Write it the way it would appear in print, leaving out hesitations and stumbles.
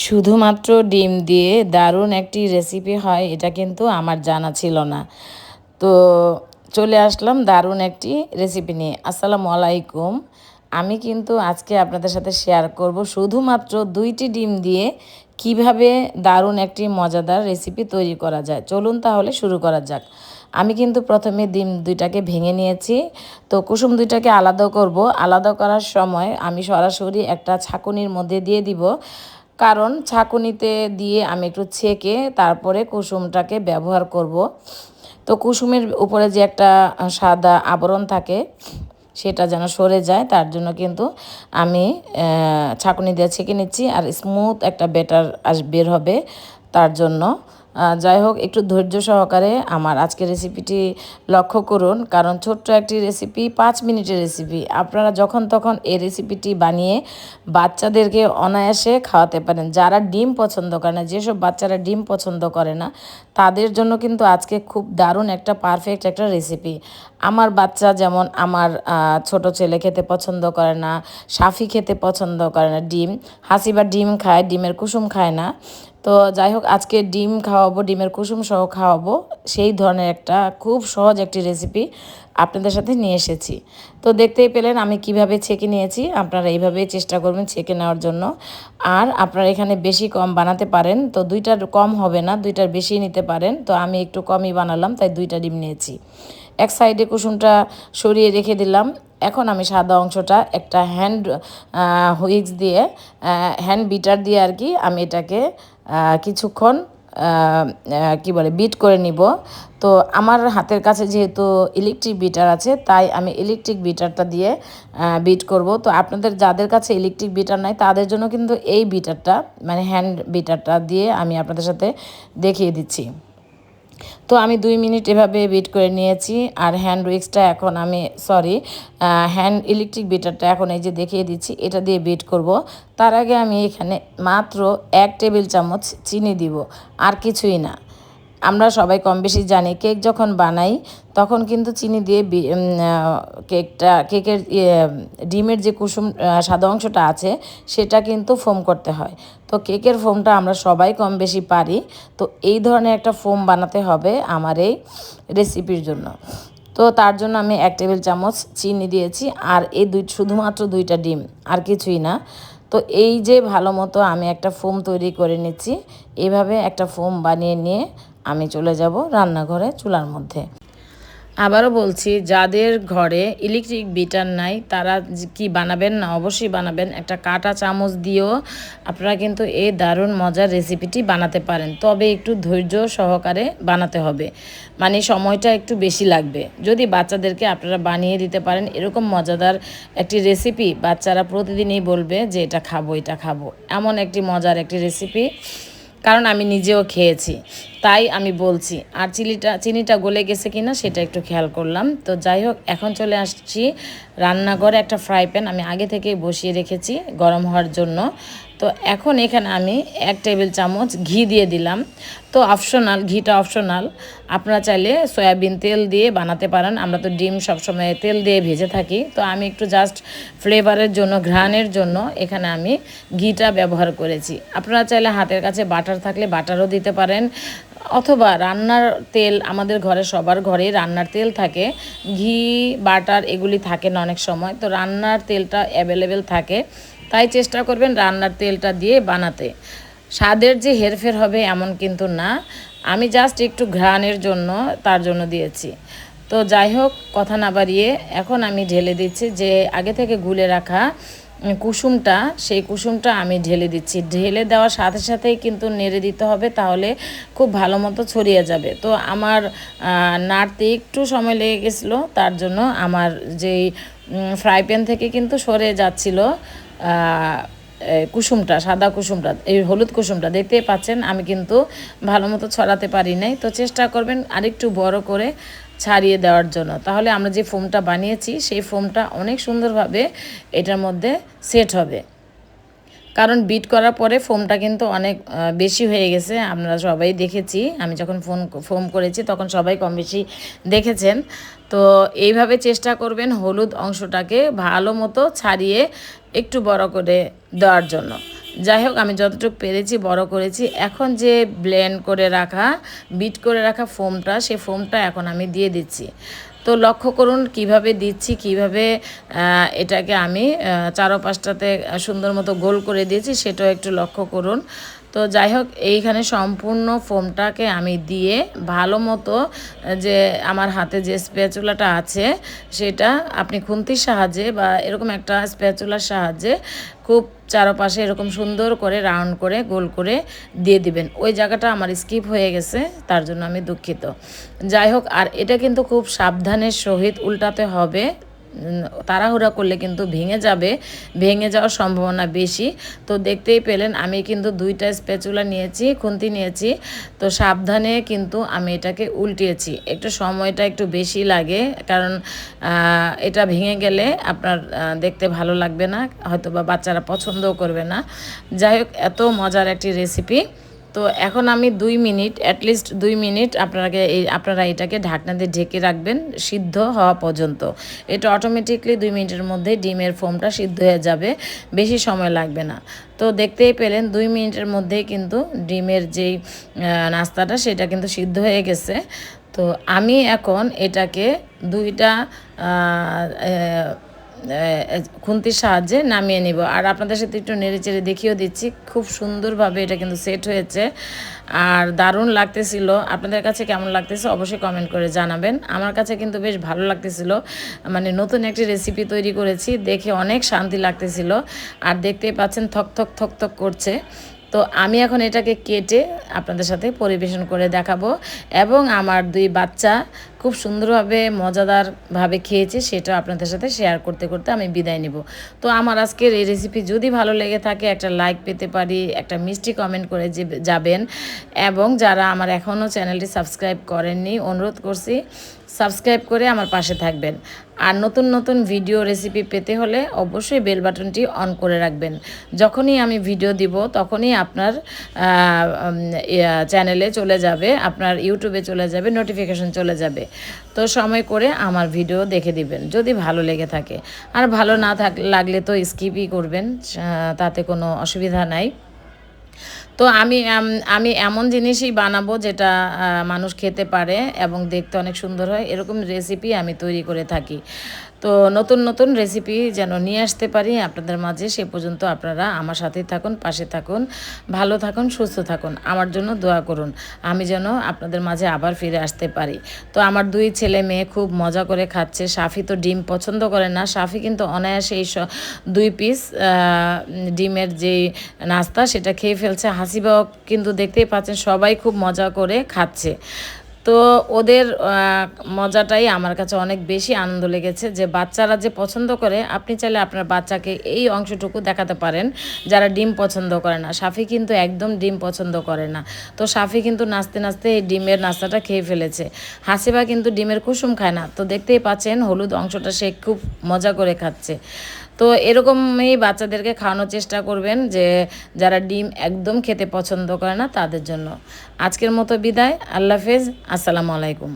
শুধুমাত্র ডিম দিয়ে দারুণ একটি রেসিপি হয় এটা কিন্তু আমার জানা ছিল না। তো চলে আসলাম দারুণ একটি রেসিপি নিয়ে। আসসালামু আলাইকুম। আমি কিন্তু আজকে আপনাদের সাথে শেয়ার করব শুধুমাত্র ২টি ডিম দিয়ে কিভাবে দারুণ একটি মজাদার রেসিপি তৈরি করা যায়। চলুন তাহলে শুরু করা যাক। আমি কিন্তু প্রথমে ডিম ২টাকে ভেঙে নিয়েছি। তো কুসুম ২টাকে আলাদা করব। আলাদা করার সময় আমি সরাসরি একটা ছাঁকুনির মধ্যে দিয়ে দিব। কারণ ছাঁকুনিতে দিয়ে আমি একটু ছেঁকে তারপরে কুসুমটাকে ব্যবহার করব। তো কুসুমের উপরে যে একটা সাদা আবরণ থাকে সেটা যেন সরে যায়, তার জন্য কিন্তু আমি ছাঁকুনি দিয়ে ছেঁকে নিচ্ছি। আর স্মুথ একটা ব্যাটার বের হবে তার জন্য। যাই হোক, একটু ধৈর্য সহকারে আমার আজকের রেসিপিটি লক্ষ্য করুন, কারণ ছোট্ট একটি রেসিপি, 5 মিনিটের রেসিপি। আপনারা যখন তখন এই রেসিপিটি বানিয়ে বাচ্চাদেরকে অনায়াসে খাওয়াতে পারেন। যারা ডিম পছন্দ করে না, যেসব বাচ্চারা ডিম পছন্দ করে না, তাদের জন্য কিন্তু আজকে খুব দারুণ একটা পারফেক্ট একটা রেসিপি। আমার বাচ্চা যেমন আমার ছোট ছেলে খেতে পছন্দ করে না, সাফি খেতে পছন্দ করে না ডিম, হাসিবা ডিম খায়, ডিমের কুসুম খায় না। তো যাই হোক, আজকে ডিম খাওয়াবো, ডিমের কুসুম সহ খাওয়াবো, সেই ধরনের একটা খুব সহজ একটি রেসিপি আপনাদের সাথে নিয়ে এসেছি। তো দেখতেই পেলেন আমি কিভাবে ছেঁকে নিয়েছি। আপনারা এইভাবেই চেষ্টা করবেন ছেঁকে নেওয়ার জন্য। আর আপনারা এখানে বেশি কম বানাতে পারেন, তো 2টার কম হবে না, 2টার বেশি নিতে পারেন। তো আমি একটু কমই বানালাম, তাই 2টা ডিম নিয়েছি। এক সাইডে কুসুমটা সরিয়ে রেখে দিলাম। এখন আমি সাদা অংশটা একটা হ্যান্ড হুইক্স দিয়ে, হ্যান্ড বিটার দিয়ে আর কি, আমি এটাকে কিছুক্ষণ কি বলে বিট করে নিব। তো আমার হাতের কাছে যেহেতু ইলেকট্রিক বিটার আছে, তাই আমি ইলেকট্রিক বিটারটা দিয়ে বিট করব। তো আপনাদের যাদের কাছে ইলেকট্রিক বিটার নাই, তাদের জন্য কিন্তু এই বিটারটা, মানে হ্যান্ড বিটারটা দিয়ে আমি আপনাদের সাথে দেখিয়ে দিচ্ছি। তো আমি 2 মিনিট এভাবে বিট করে নিয়েছি। আর হ্যান্ড উইক্সটা এখন আমি হ্যান্ড ইলেকট্রিক বিটারটা এখন এই যে দেখিয়ে দিচ্ছি, এটা দিয়ে বিট করব। তার আগে আমি এখানে মাত্র 1 টেবিল চামচ চিনি দিব, আর কিছুই না। আমরা সবাই কম বেশি জানি, কেক যখন বানাই তখন কিন্তু চিনি দিয়ে কেকের ডিমের যে কুসুম সাদা অংশটা আছে সেটা কিন্তু ফোম করতে হয়। তো কেকের ফোমটা আমরা সবাই কম বেশি পারি। তো এই ধরনের একটা ফোম বানাতে হবে আমার এই রেসিপির জন্য। তো তার জন্য আমি 1 টেবিল চামচ চিনি দিয়েছি, আর এই শুধুমাত্র 2টা ডিম, আর কিছুই না। তো এই যে ভালো মতো আমি একটা ফোম তৈরি করে নিচ্ছি। এইভাবে একটা ফোম বানিয়ে নিয়ে আমি চলে যাব রান্নাঘরে চুলার মধ্যে। আবারও বলছি, যাদের ঘরে ইলেকট্রিক বিটার নাই তারা কি বানাবেন না, অবশ্যই বানাবেন। একটা কাঁটা চামচ দিয়েও আপনারা কিন্তু এই দারুণ মজার রেসিপিটি বানাতে পারেন, তবে একটু ধৈর্য সহকারে বানাতে হবে, মানে সময়টা একটু বেশি লাগবে। যদি বাচ্চাদেরকে আপনারা বানিয়ে দিতে পারেন এরকম মজাদার একটি রেসিপি, বাচ্চারা প্রতিদিনই বলবে যে এটা খাবো, এটা খাবো। এমন একটি মজার একটি রেসিপি, কারণ আমি নিজেও খেয়েছি, তাই আমি বলছি। আর চিনিটা গলে গেছে কিনা সেটা একটু খেয়াল করলাম। তো যাই হোক, এখন চলে আসছি রান্নাঘরে। একটা ফ্রাই প্যান আমি আগে থেকেই বসিয়ে রেখেছি গরম হওয়ার জন্য। তো এখন এখানে আমি 1 টেবিল চামচ ঘি দিয়ে দিলাম। তো অপশনাল, ঘিটা অপশনাল। আপনারা চাইলে সয়াবিন তেল দিয়ে বানাতে পারেন, আমরা তো ডিম সবসময় তেল দিয়ে ভেজে থাকি। তো আমি একটু জাস্ট ফ্লেভারের জন্য, ঘ্রাণের জন্য এখানে আমি ঘিটা ব্যবহার করেছি। আপনারা চাইলে হাতের কাছে বাটার থাকলে বাটারও দিতে পারেন, অথবা রান্নার তেল, আমাদের ঘরে সবার ঘরেই রান্নার তেল থাকে। ঘি, বাটার এগুলি থাকে না অনেক সময়, তো রান্নার তেলটা অ্যাভেলেবেল থাকে। তাই চেষ্টা করবেন রান্নার তেলটা দিয়ে বানাতে। স্বাদের যে হেরফের হবে এমন কিন্তু না, আমি জাস্ট একটু ঘ্রাণের জন্য তার জন্য দিয়েছি। তো যাই হোক, কথা না বাড়িয়ে এখন আমি ঢেলে দিচ্ছি যে আগে থেকে গুলে রাখা কুসুমটা, সেই কুসুমটা আমি ঢেলে দিচ্ছি। ঢেলে দেওয়ার সাথে সাথেই কিন্তু নেড়ে দিতে হবে, তাহলে খুব ভালো মতো ছড়িয়ে যাবে। তো আমার নাড়তে একটু সময় লেগে গেছিলো, তার জন্য আমার যেই ফ্রাই প্যান থেকে কিন্তু সরে যাচ্ছিলো কুসুমটা, সাদা কুসুমটা, এই হলুদ কুসুমটা দেখতেই পাচ্ছেন। আমি কিন্তু ভালো মতো ছড়াতে পারি নাই। তো চেষ্টা করবেন আরেকটু বড় করে ছাড়িয়ে দেওয়ার জন্য, তাহলে আমরা যে ফোমটা বানিয়েছি সেই ফোমটা অনেক সুন্দরভাবে এটার মধ্যে সেট হবে। কারণ বিট করার পরে ফোমটা কিন্তু অনেক বেশি হয়ে গেছে, আমরা সবাই দেখেছি। আমি যখন ফোম করেছি তখন সবাই কম বেশি দেখেছেন। তো এইভাবে চেষ্টা করবেন হলুদ অংশটাকে ভালো মতো ছাড়িয়ে একটু বড় করে দেওয়ার জন্য। যাই হোক, আমি যতটুকু পেরেছি বড় করেছি। এখন যে ব্লেন্ড করে রাখা, বিট করে রাখা ফোমটা, সেই ফোমটা এখন আমি দিয়ে দিচ্ছি। তো লক্ষ্য করুন কিভাবে দিচ্ছি, কিভাবে এটাকে আমি চারপাশটাতে সুন্দর মতো গোল করে দিয়েছি, সেটাও একটু লক্ষ্য করুন। তো যাই হোক, এইখানে সম্পূর্ণ ফোমটাকে আমি দিয়ে ভালো মতো, যে আমার হাতে যে স্প্যাচুলাটা আছে সেটা আপনি খুন্তির সাহায্যে বা এরকম একটা স্প্যাচুলার সাহায্যে খুব চারপাশে এরকম সুন্দর করে রাউন্ড করে গোল করে দিয়ে দিবেন। ওই জায়গাটা আমার স্কিপ হয়ে গেছে, তার জন্য আমি দুঃখিত। যাই হোক, আর এটা কিন্তু খুব সাবধানের সহিত উল্টাতে হবে। তাড়াহুড়া করলে কিন্তু ভেঙে যাবে, ভেঙে যাওয়ার সম্ভাবনা বেশি। তো দেখতেই পেলেন আমি কিন্তু 2টা স্প্যাচুলা নিয়েছি, খুন্তি নিয়েছি। তো সাবধানে কিন্তু আমি এটাকে উল্টিয়েছি। একটু সময়টা একটু বেশি লাগে, কারণ এটা ভেঙে গেলে আপনার দেখতে ভালো লাগবে না, হয়তো বা বাচ্চারা পছন্দও করবে না। যাই হোক, এত মজার একটি রেসিপি। তো এখন আমি 2 মিনিট, অ্যাটলিস্ট 2 মিনিট আপনারা এটাকে ঢাকনা দিয়ে ঢেকে রাখবেন সিদ্ধ হওয়া পর্যন্ত। এটা অটোমেটিকলি 2 মিনিটের মধ্যে ডিমের ফোমটা সিদ্ধ হয়ে যাবে, বেশি সময় লাগবে না। তো দেখতেই পেলেন 2 মিনিটের মধ্যেই কিন্তু ডিমের যেই নাস্তাটা সেটা কিন্তু সিদ্ধ হয়ে গেছে। তো আমি এখন এটাকে 2টা খুন্তির সাহায্যে নামিয়ে নিব। আর আপনাদের সাথে একটু নেড়েচেড়ে দেখিয়েও দিচ্ছি, খুব সুন্দরভাবে এটা কিন্তু সেট হয়েছে আর দারুণ লাগতেছিল। আপনাদের কাছে কেমন লাগতেছে অবশ্যই কমেন্ট করে জানাবেন। আমার কাছে কিন্তু বেশ ভালো লাগতেছিল, মানে নতুন একটি রেসিপি তৈরি করেছি, দেখে অনেক শান্তি লাগতেছিল। আর দেখতেই পাচ্ছেন থক থক থক থক করছে। তো আমি এখন এটাকে কেটে আপনাদের সাথে পরিবেশন করে দেখাবো, এবং আমার 2 বাচ্চা খুব সুন্দরভাবে মজাদারভাবে খেয়েছে সেটা আপনাদের সাথে শেয়ার করতে করতে আমি বিদায় নিব। তো আমার আজকের এই রেসিপি যদি ভালো লেগে থাকে একটা লাইক পেতে পারি, একটা মিষ্টি কমেন্ট করে যাবেন, এবং যারা আমার এখনও চ্যানেলটি সাবস্ক্রাইব করেননি অনুরোধ করছি সাবস্ক্রাইব করে আমার পাশে থাকবেন। আর নতুন নতুন ভিডিও রেসিপি পেতে হলে অবশ্যই বেল বাটনটি অন করে রাখবেন। যখনই আমি ভিডিও দিব তখনই আপনার চ্যানেলে চলে যাবে, আপনার ইউটিউবে চলে যাবে, নোটিফিকেশন চলে যাবে। তো সময় করে আমার ভিডিও দেখে দিবেন যদি ভালো লেগে থাকে। আর ভালো না লাগলে তো স্কিপই করবেন, তাতে কোনো অসুবিধা নাই। তো আমি এমন জিনিসই বানাবো যেটা মানুষ খেতে পারে এবং দেখতে অনেক সুন্দর হয়, এরকম রেসিপি আমি তৈরি করে থাকি। তো নতুন নতুন রেসিপি যেন নিয়ে আসতে পারি আপনাদের মাঝে, সে পর্যন্ত আপনারা আমার সাথেই থাকুন, পাশে থাকুন, ভালো থাকুন, সুস্থ থাকুন, আমার জন্য দোয়া করুন, আমি যেন আপনাদের মাঝে আবার ফিরে আসতে পারি। তো আমার 2 ছেলে মেয়ে খুব মজা করে খাচ্ছে। সাফি তো ডিম পছন্দ করে না, সাফি কিন্তু অনায়াসে এই 2 পিস ডিমের যে নাস্তা সেটা খেয়ে ফেলছে। হাসিবাও কিন্তু দেখতেই পাচ্ছেন সবাই খুব মজা করে খাচ্ছে। তো ওদের মজাটাই আমার কাছে অনেক বেশি আনন্দ লেগেছে, যে বাচ্চারা যে পছন্দ করে, আপনি চাইলে আপনার বাচ্চাকে এই অংশটুকু দেখাতে পারেন যারা ডিম পছন্দ করে না। সাফি কিন্তু একদম ডিম পছন্দ করে না, তো সাফি কিন্তু নাচতে নাচতে এই ডিমের নাস্তাটা খেয়ে ফেলেছে। হাসিবা কিন্তু ডিমের কুসুম খায় না, তো দেখতেই পাচ্ছেন হলুদ অংশটা সে খুব মজা করে খাচ্ছে। তো এরকমই বাচ্চাদেরকে খাওয়ানোর চেষ্টা করবেন, যে যারা ডিম একদম খেতে পছন্দ করে না তাদের জন্য। আজকের মতো বিদায়, আল্লাহ হাফেজ, আসসালামু আলাইকুম।